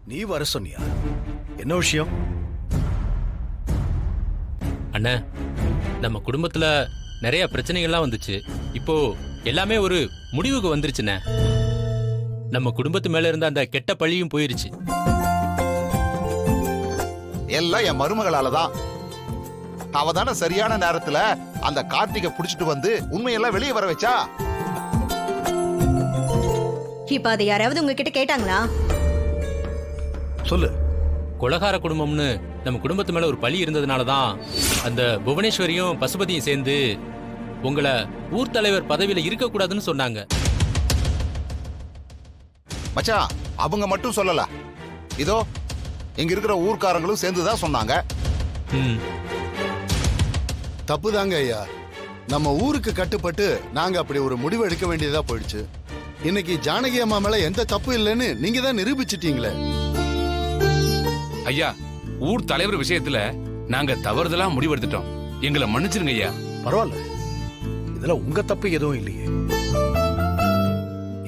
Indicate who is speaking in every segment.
Speaker 1: நீ வர சொன்னியா? என்ன விஷயம்?
Speaker 2: அண்ணா, நம்ம குடும்பத்துல நிறைய பிரச்சனைகள்லாம் வந்துச்சு. இப்போ எல்லாமே ஒரு முடிவுக்கு வந்துருச்சுண்ணே. நம்ம குடும்பத்து மேல இருந்த அந்த கெட்ட பழியும் போயிருச்சு.
Speaker 3: எல்லாம் என் மருமகளாலதான். அவ தானே சரியான நேரத்துல அந்த கார்த்திகை புடிச்சிட்டு வந்து உண்மையெல்லாம் வெளியே வர வச்சா.
Speaker 4: இப்ப அதை யாராவது உங்ககிட்ட கேட்டாங்களா?
Speaker 1: சொல்லு.
Speaker 2: கொலகார குடும்பம்னு நம்ம குடும்பத்து மேல ஒரு பழி இருந்ததுனாலதான் அந்த புவனேஸ்வரியும் பசுபதியும் சேர்ந்து உங்களை ஊர் தலைவர் பதவியில இருக்க கூடாதுன்னு சொன்னாங்க.
Speaker 3: மச்சான், அவங்க மட்டும் சொல்லல, இதோ இங்க இருக்கிற ஊர்க்காரங்களும் சேர்ந்துதான் சொன்னாங்க.
Speaker 5: தப்புதாங்க ஐயா. நம்ம ஊருக்கு கட்டுப்பட்டு நாங்க அப்படி ஒரு முடிவு எடுக்க வேண்டியதா போயிடுச்சு. இன்னைக்கு ஜானகி அம்மா மேல எந்த தப்பு இல்லைன்னு நீங்க தான் நிரூபிச்சிட்டீங்களே.
Speaker 6: ஐயா, ஊர் தலைவர் விஷயத்துல நாங்க தவறுதலா முடிவெடுத்துட்டோம். எங்களை மன்னிச்சிருங்க ஐயா.
Speaker 1: பரவாயில்ல, இதுல உங்க தப்பு எதுவும் இல்லையே.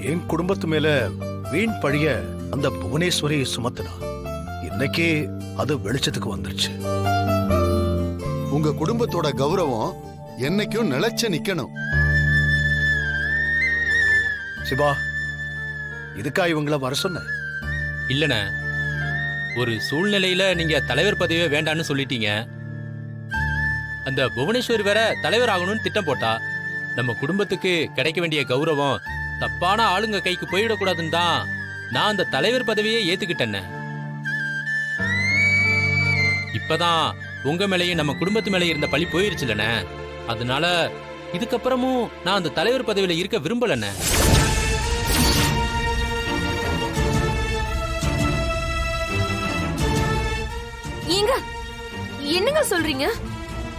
Speaker 1: என் குடும்பத்து மேல வீண் பழிய அந்த புவனேஸ்வரி சுமத்தினா இன்னைக்கு அது வெளிச்சத்துக்கு வந்துருச்சு.
Speaker 5: உங்க குடும்பத்தோட கௌரவம் என்னைக்கும் நிலைச்சு நிக்கணும்.
Speaker 1: சிவா, இதுக்கா இவங்கள வர சொன்ன?
Speaker 2: இல்லண்ண, ஒரு சூழ்நிலையில நீங்க தலைவர் பதவியே வேண்டான்னு சொல்லிட்டீங்க. அந்த புவனேஸ்வரி வேற தலைவர் ஆகணும்னு திட்டம் போட்டா நம்ம குடும்பத்துக்கு கிடைக்க வேண்டிய கௌரவம் தப்பான ஆளுங்க கைக்கு போயிடக்கூடாதுன்னு தான் நான் அந்த தலைவர் பதவியே ஏத்துக்கிட்டேன். இப்பதான் உங்க மேலேயும் நம்ம குடும்பத்து மேலே இருந்த பழி போயிருச்சுலண்ணே. அதனால இதுக்கப்புறமும் நான் அந்த தலைவர் பதவியில இருக்க விரும்பலண்ணே.
Speaker 7: ஏங்க, என்னங்க சொல்றீங்க?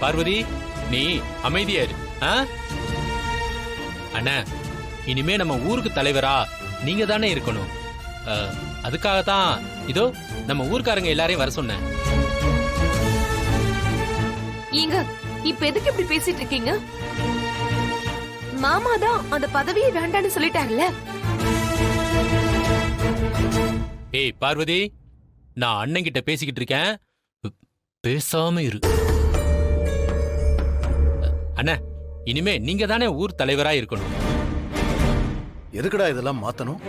Speaker 2: பார்வதி, நீ அமைதியா இரு. அண்ணா, இனிமே நம்ம ஊருக்கு தலைவரா நீங்க தானே இருக்கணும். அதுக்காகத்தான் இதோ நம்ம ஊர்க்காரங்க எல்லாரையும் வர சொன்னேன்.
Speaker 7: ஏங்க, இப்ப எதுக்கு இப்படி பேசிட்டு இருக்கீங்க? மாமா தான் அந்த பதவியை வேண்டான்னு சொல்லிட்டாருல.
Speaker 2: ஏய் பார்வதி, நான் அண்ணன் கிட்ட பேசிக்கிட்டு இருக்கேன், பேசாம இரு. அண்ணா, இனிமே நீங்க தானே ஊர் தலைவரா இருக்கணும்.
Speaker 1: எதுக்குடா இதெல்லாம் மாத்தணும்?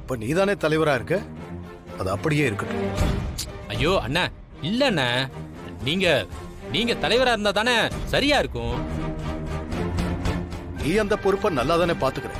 Speaker 1: இப்ப நீதானே தலைவரா இருக்க, அது அப்படியே இருக்கட்டும்.
Speaker 2: ஐயோ அண்ணா, இல்ல அண்ணா, நீங்க தலைவரா இருந்தா தானே சரியா இருக்கும்.
Speaker 1: நீ அந்த பொறுப்பை நல்லா தானே பாத்துக்கிற.